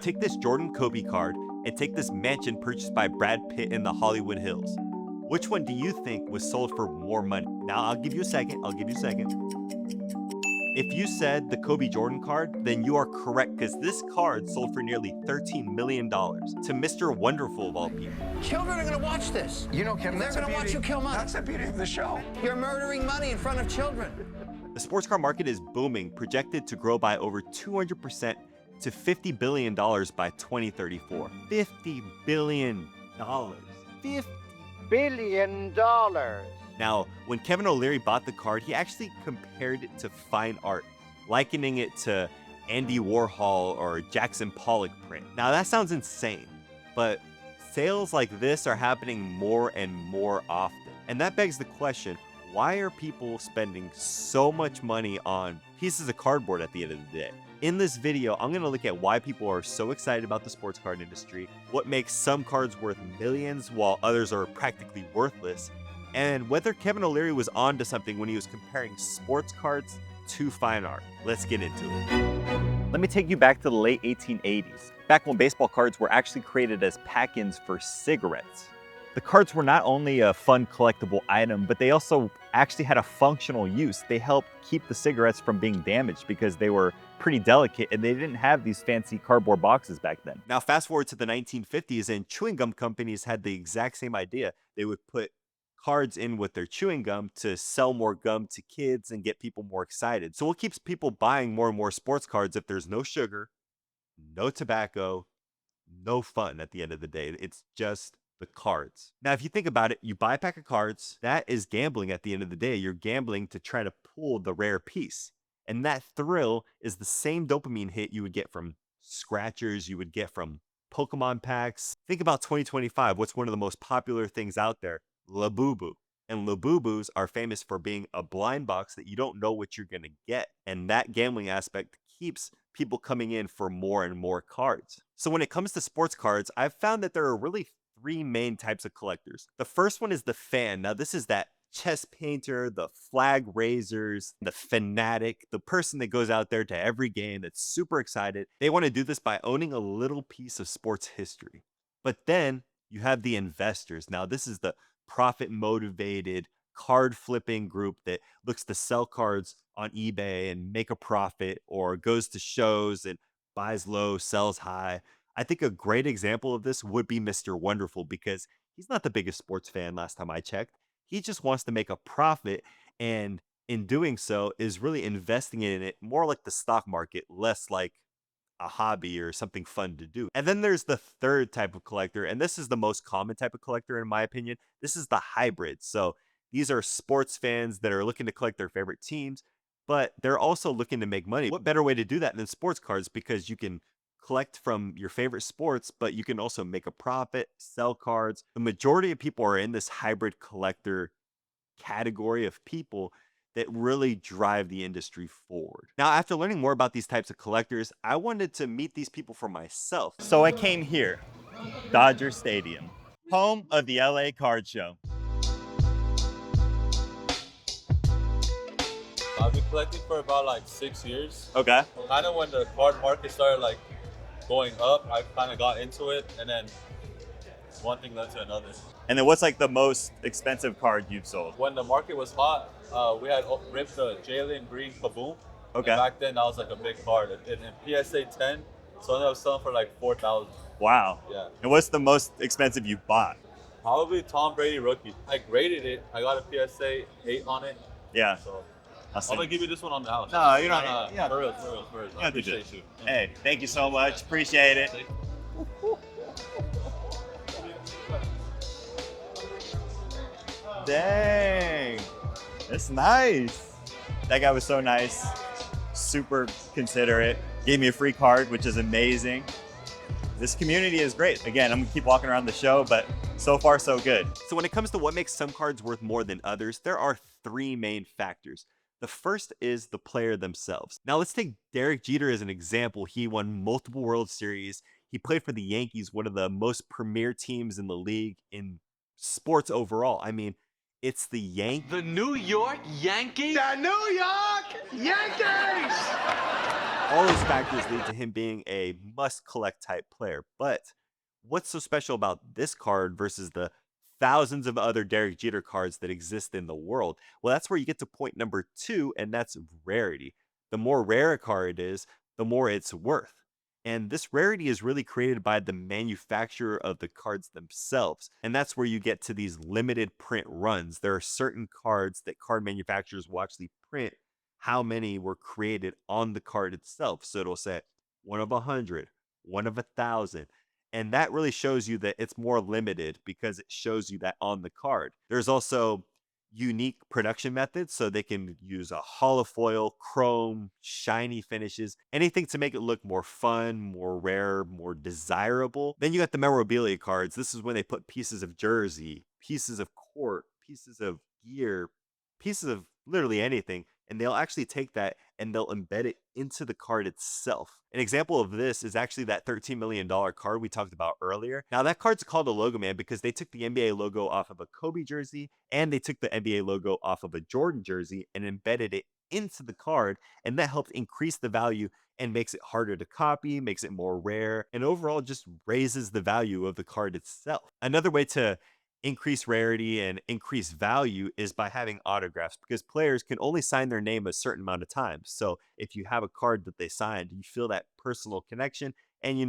Take this Jordan Kobe card and take this mansion purchased by Brad Pitt in the Hollywood Hills. Which one do you think was sold for more money? Now, I'll give you a second. If you said the Kobe Jordan card, then you are correct because this card sold for nearly $13 million to Mr. Wonderful of all people. Children are going to watch this. You know, Kevin, They're going to watch you kill money. That's the beauty of the show. You're murdering money in front of children. The sports car market is booming, projected to grow by over 200% to $50 billion by 2034. $50 billion. $50 $1 billion. Now, when Kevin O'Leary bought the card, he actually compared it to fine art, likening it to Andy Warhol or Jackson Pollock print. Now, that sounds insane, but sales like this are happening more and more often. And that begs the question, why are people spending so much money on pieces of cardboard at the end of the day? In this video, I'm going to look at why people are so excited about the sports card industry, what makes some cards worth millions while others are practically worthless, and whether Kevin O'Leary was onto something when he was comparing sports cards to fine art. Let's get into it. Let me take you back to the late 1880s, back when baseball cards were actually created as pack-ins for cigarettes. The cards were not only a fun collectible item, but they also actually had a functional use. They helped keep the cigarettes from being damaged because they were pretty delicate and they didn't have these fancy cardboard boxes back then. Now fast forward to the 1950s and chewing gum companies had the exact same idea. They would put cards in with their chewing gum to sell more gum to kids and get people more excited. So what keeps people buying more and more sports cards if there's no sugar, no tobacco, no fun at the end of the day? It's just the cards. Now, if you think about it, you buy a pack of cards, that is gambling at the end of the day. You're gambling to try to pull the rare piece. And that thrill is the same dopamine hit you would get from scratchers, you would get from Pokemon packs. Think about 2025. What's one of the most popular things out there? Labubu. And Labubus are famous for being a blind box that you don't know what you're going to get. And that gambling aspect keeps people coming in for more and more cards. So when it comes to sports cards, I've found that there are really three main types of collectors. The first one is the fan. Now, this is that chess painter, the flag raisers, the fanatic, the person that goes out there to every game that's super excited. They want to do this by owning a little piece of sports history. But then you have the investors. Now, this is the profit motivated card flipping group that looks to sell cards on eBay and make a profit, or goes to shows and buys low, sells high. I think a great example of this would be Mr. Wonderful, because he's not the biggest sports fan last time I checked. He just wants to make a profit, and in doing so is really investing in it more like the stock market, less like a hobby or something fun to do. And then there's the third type of collector, and this is the most common type of collector in my opinion. This is the hybrid. So these are sports fans that are looking to collect their favorite teams, but they're also looking to make money. What better way to do that than sports cards? Because you can collect from your favorite sports, but you can also make a profit, sell cards. The majority of people are in this hybrid collector category of people that really drive the industry forward. Now, after learning more about these types of collectors, I wanted to meet these people for myself. So I came here, Dodger Stadium, home of the LA Card Show. I've been collecting for about like 6 years. Okay. Kind of when the card market started like going up, I kind of got into it, and then one thing led to another. And then what's like the most expensive card you've sold? When the market was hot, we had ripped the Jalen Green Kaboom. Okay. And back then, that was like a big card. And in PSA 10, so I ended up selling for like $4,000. Wow. Yeah. And what's the most expensive you bought? Probably Tom Brady rookie. I graded it. I got a PSA 8 on it. Yeah. So Awesome. I'm gonna give you this one on the house. No, you don't. Yeah. For real. I appreciate you. Hey, thank you so much. Appreciate it. Dang. That's nice. That guy was so nice. Super considerate. Gave me a free card, which is amazing. This community is great. Again, I'm gonna keep walking around the show, but so far so good. So when it comes to what makes some cards worth more than others, there are three main factors. The first is the player themselves. Now let's take Derek Jeter as an example. He won multiple World Series. He played for the Yankees, one of the most premier teams in the league in sports overall. I mean, it's the Yankees. The New York Yankees? The New York Yankees! All those factors lead to him being a must-collect type player. But what's so special about this card versus the thousands of other Derek Jeter cards that exist in the world? Well, that's where you get to point number two, and that's rarity. The more rare a card is, the more it's worth. And this rarity is really created by the manufacturer of the cards themselves. And that's where you get to these limited print runs. There are certain cards that card manufacturers will actually print how many were created on the card itself. So it'll say one of 100, one of 1,000. And that really shows you that it's more limited because it shows you that on the card. There's also unique production methods, so they can use a holofoil, chrome, shiny finishes, anything to make it look more fun, more rare, more desirable. Then you got the memorabilia cards. This is when they put pieces of jersey, pieces of court, pieces of gear, pieces of literally anything, and they'll actually take that and they'll embed it into the card itself. An example of this is actually that $13 million card we talked about earlier. Now, that card's called a Logo Man because they took the NBA logo off of a Kobe jersey and they took the NBA logo off of a Jordan jersey and embedded it into the card, and that helped increase the value and makes it harder to copy, makes it more rare, and overall just raises the value of the card itself. Another way to increase rarity and increase value is by having autographs, because players can only sign their name a certain amount of times. So if you have a card that they signed, you feel that personal connection, and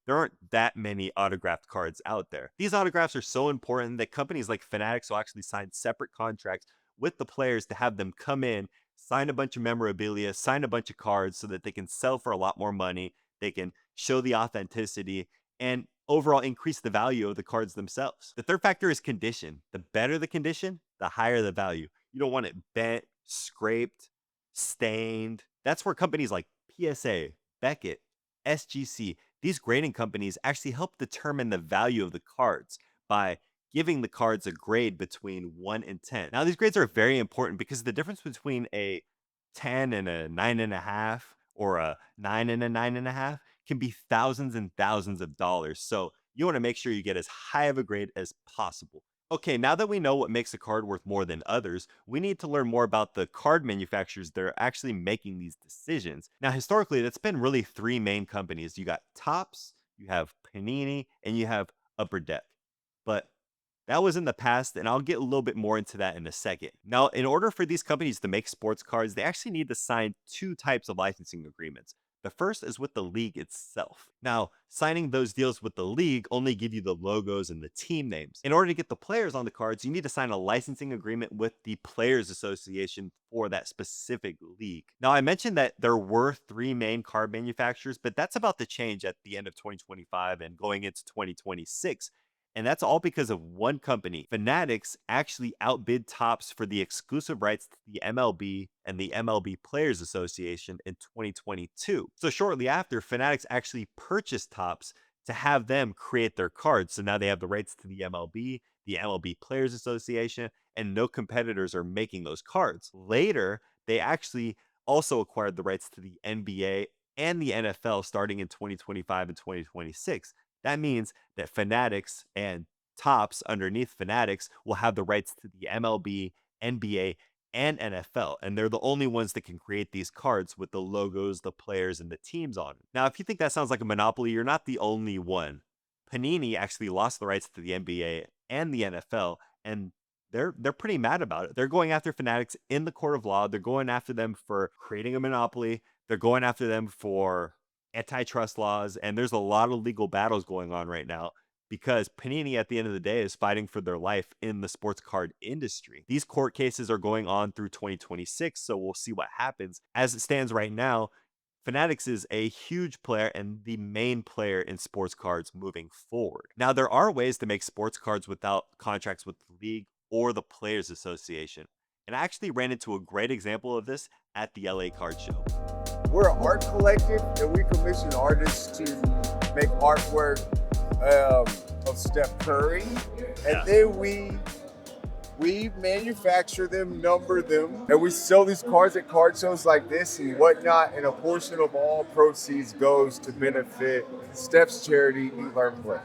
there aren't that many autographed cards out there. These autographs are so important that companies like Fanatics will actually sign separate contracts with the players to have them come in, sign a bunch of memorabilia, sign a bunch of cards so that they can sell for a lot more money. They can show the authenticity and overall increase the value of the cards themselves. The third factor is condition. The better the condition, the higher the value. You don't want it bent, scraped, stained. That's where companies like PSA, Beckett, SGC, these grading companies actually help determine the value of the cards by giving the cards a grade between 1 and 10. Now, these grades are very important because the difference between a 10 and a 9.5 or a 9 and a 9.5 can be thousands and thousands of dollars. So you want to make sure you get as high of a grade as possible. Okay, now that we know what makes a card worth more than others, we need to learn more about the card manufacturers that are actually making these decisions. Now, historically, that's been really three main companies. You got Topps, you have Panini, and you have Upper Deck. But that was in the past, and I'll get a little bit more into that in a second. Now, in order for these companies to make sports cards, they actually need to sign two types of licensing agreements. The first is with the league itself. Now, signing those deals with the league only give you the logos and the team names. In order to get the players on the cards, you need to sign a licensing agreement with the Players Association for that specific league. Now, I mentioned that there were three main card manufacturers, but that's about to change at the end of 2025 and going into 2026. And that's all because of one company. Fanatics actually outbid Topps for the exclusive rights to the MLB and the MLB Players Association in 2022. So shortly after, Fanatics actually purchased Topps to have them create their cards. So now they have the rights to the MLB Players Association, and no competitors are making those cards. Later, they actually also acquired the rights to the NBA and the NFL starting in 2025 and 2026. That means that Fanatics and Topps underneath Fanatics will have the rights to the MLB, NBA, and NFL. And they're the only ones that can create these cards with the logos, the players, and the teams on them. Now, if you think that sounds like a monopoly, you're not the only one. Panini actually lost the rights to the NBA and the NFL, and they're pretty mad about it. They're going after Fanatics in the court of law. They're going after them for creating a monopoly. They're going after them for antitrust laws, and there's a lot of legal battles going on right now because Panini at the end of the day is fighting for their life in the sports card industry. These court cases are going on through 2026, so we'll see what happens. As it stands right now, Fanatics is a huge player and the main player in sports cards moving forward. Now, there are ways to make sports cards without contracts with the league or the Players Association, and I actually ran into a great example of this at the LA Card Show. We're an art collective, and we commission artists to make artwork of Steph Curry, and then we manufacture them, number them, and we sell these cards at card shows like this and whatnot, and a portion of all proceeds goes to benefit Steph's charity, Eat, Learn, Play.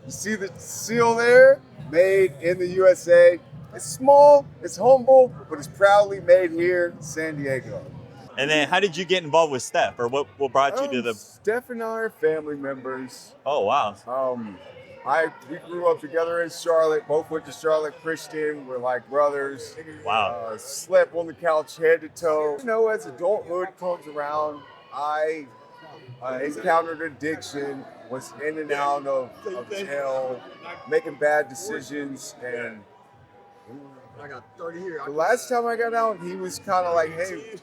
You see the seal there? Made in the USA. It's small, it's humble, but it's proudly made here in San Diego. And then how did you get involved with Steph, or what brought you to the? Steph and I are family members. Oh wow. We grew up together in Charlotte. Both went to Charlotte Christian. We're like brothers. Wow. Slept on the couch head to toe. You know, as adulthood comes around, I encountered addiction. Was in and out of jail, making bad decisions, and I got 30 here. the last time I got out, he was kind of like, "Hey,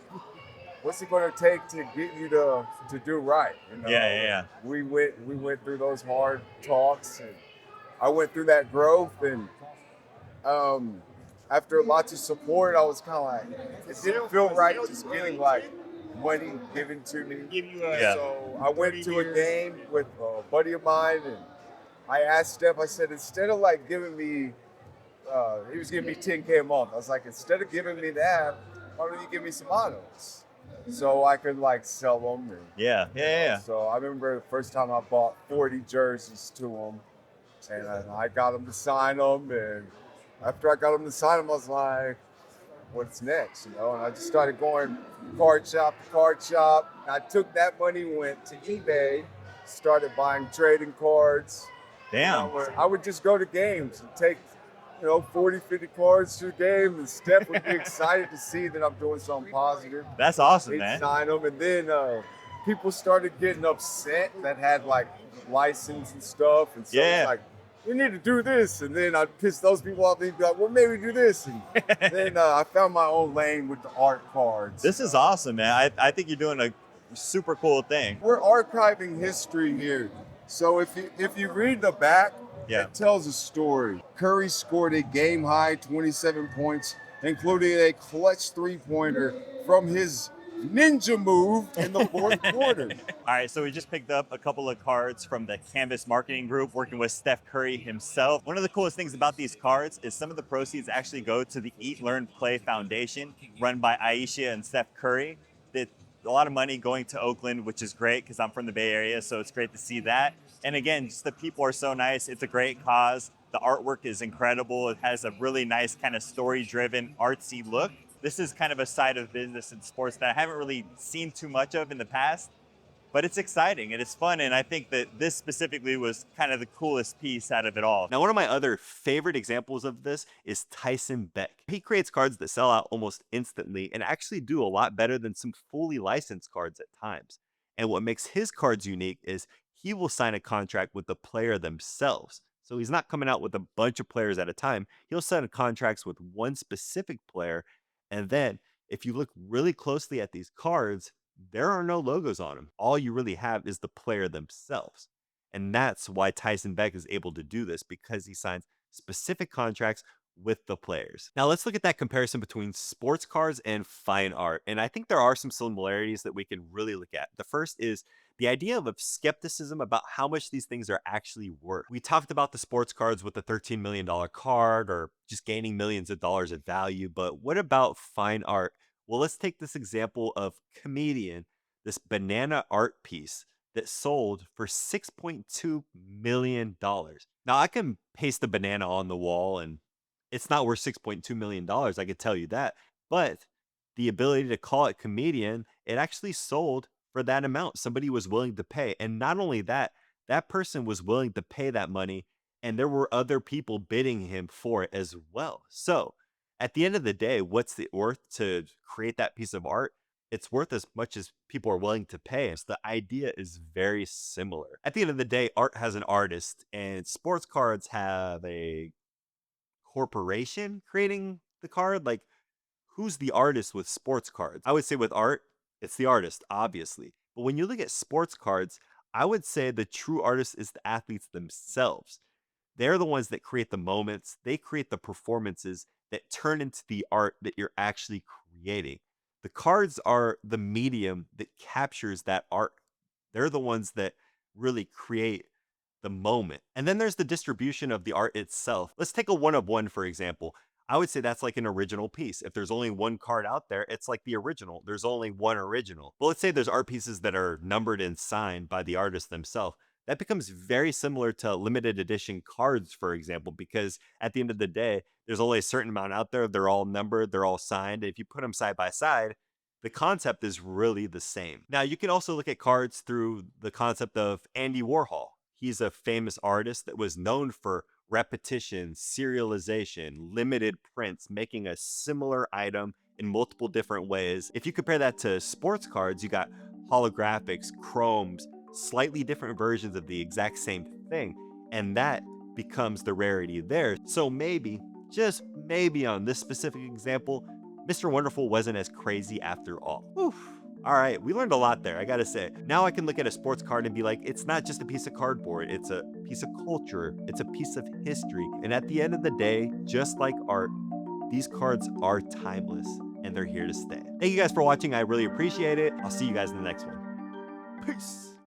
what's it going to take to get you to do right?" You know? Yeah. We went through those hard talks, and I went through that growth, and after lots of support, I was kind of like, it didn't feel right just getting like money given to me. So I went to a game with a buddy of mine, and I asked Steph, I said, instead of like giving me, he was giving me $10K a month. I was like, instead of giving me that, why don't you give me some autos? So I could like sell them. And, Yeah. So I remember the first time I bought 40 jerseys to him, and I got him to sign them. And after I got him to sign them, I was like, what's next? You know, and I just started going card shop to card shop. I took that money, went to eBay, started buying trading cards. Damn. I would just go to games and take, 40, 50 cards to a game, and Steph would be excited to see that I'm doing something positive. That's awesome, He'd man. sign them, and then people started getting upset that had like license and stuff, and so it's like, we need to do this, and then I'd piss those people off. They'd be like, well, maybe do this, and then I found my own lane with the art cards. This is awesome, man. I think you're doing a super cool thing. We're archiving history here. So if you read the back, it tells a story. Curry scored a game-high 27 points, including a clutch three-pointer from his ninja move in the fourth quarter. All right, so we just picked up a couple of cards from the Canvas Marketing Group working with Steph Curry himself. One of the coolest things about these cards is some of the proceeds actually go to the Eat, Learn, Play Foundation run by Aisha and Steph Curry. A lot of money going to Oakland, which is great because I'm from the Bay Area, so it's great to see that. And again, just the people are so nice. It's a great cause. The artwork is incredible. It has a really nice kind of story-driven, artsy look. This is kind of a side of business in sports that I haven't really seen too much of in the past, but it's exciting and it's fun. And I think that this specifically was kind of the coolest piece out of it all. Now, one of my other favorite examples of this is Tyson Beck. He creates cards that sell out almost instantly and actually do a lot better than some fully licensed cards at times. And what makes his cards unique is he will sign a contract with the player themselves. So he's not coming out with a bunch of players at a time. He'll sign contracts with one specific player. And then if you look really closely at these cards, there are no logos on them. All you really have is the player themselves. And that's why Tyson Beck is able to do this, because he signs specific contracts with the players. Now let's look at that comparison between sports cards and fine art. And I think there are some similarities that we can really look at. The first is the idea of skepticism about how much these things are actually worth. We talked about the sports cards with the $13 million card or just gaining millions of dollars of value, but what about fine art? Well, let's take this example of Comedian, this banana art piece that sold for $6.2 million. Now I can paste the banana on the wall and it's not worth $6.2 million, I can tell you that. But the ability to call it Comedian, it actually sold for that amount. Somebody was willing to pay. And not only that, that person was willing to pay that money. And there were other people bidding him for it as well. So at the end of the day, what's it worth to create that piece of art? It's worth as much as people are willing to pay. So the idea is very similar. At the end of the day, art has an artist and sports cards have a corporation creating the card. Like, who's the artist with sports cards? I would say with art, it's the artist, obviously. But when you look at sports cards, I would say the true artist is the athletes themselves. They're the ones that create the moments. They create the performances that turn into the art that you're actually creating. The cards are the medium that captures that art. They're the ones that really create the moment. And then there's the distribution of the art itself. Let's take a one of one, for example. I would say that's like an original piece. If there's only one card out there, it's like the original. There's only one original. But let's say there's art pieces that are numbered and signed by the artist themselves. That becomes very similar to limited edition cards, for example, because at the end of the day, there's only a certain amount out there. They're all numbered, they're all signed. And if you put them side by side, the concept is really the same. Now, you can also look at cards through the concept of Andy Warhol. He's a famous artist that was known for repetition, serialization, limited prints, making a similar item in multiple different ways. If you compare that to sports cards, you got holographics, chromes, slightly different versions of the exact same thing, and that becomes the rarity there. So maybe, just maybe on this specific example, Mr. Wonderful wasn't as crazy after all. Oof. All right, we learned a lot there, I gotta say. Now I can look at a sports card and be like, it's not just a piece of cardboard, it's a piece of culture, it's a piece of history. And at the end of the day, just like art, these cards are timeless and they're here to stay. Thank you guys for watching, I really appreciate it. I'll see you guys in the next one. Peace.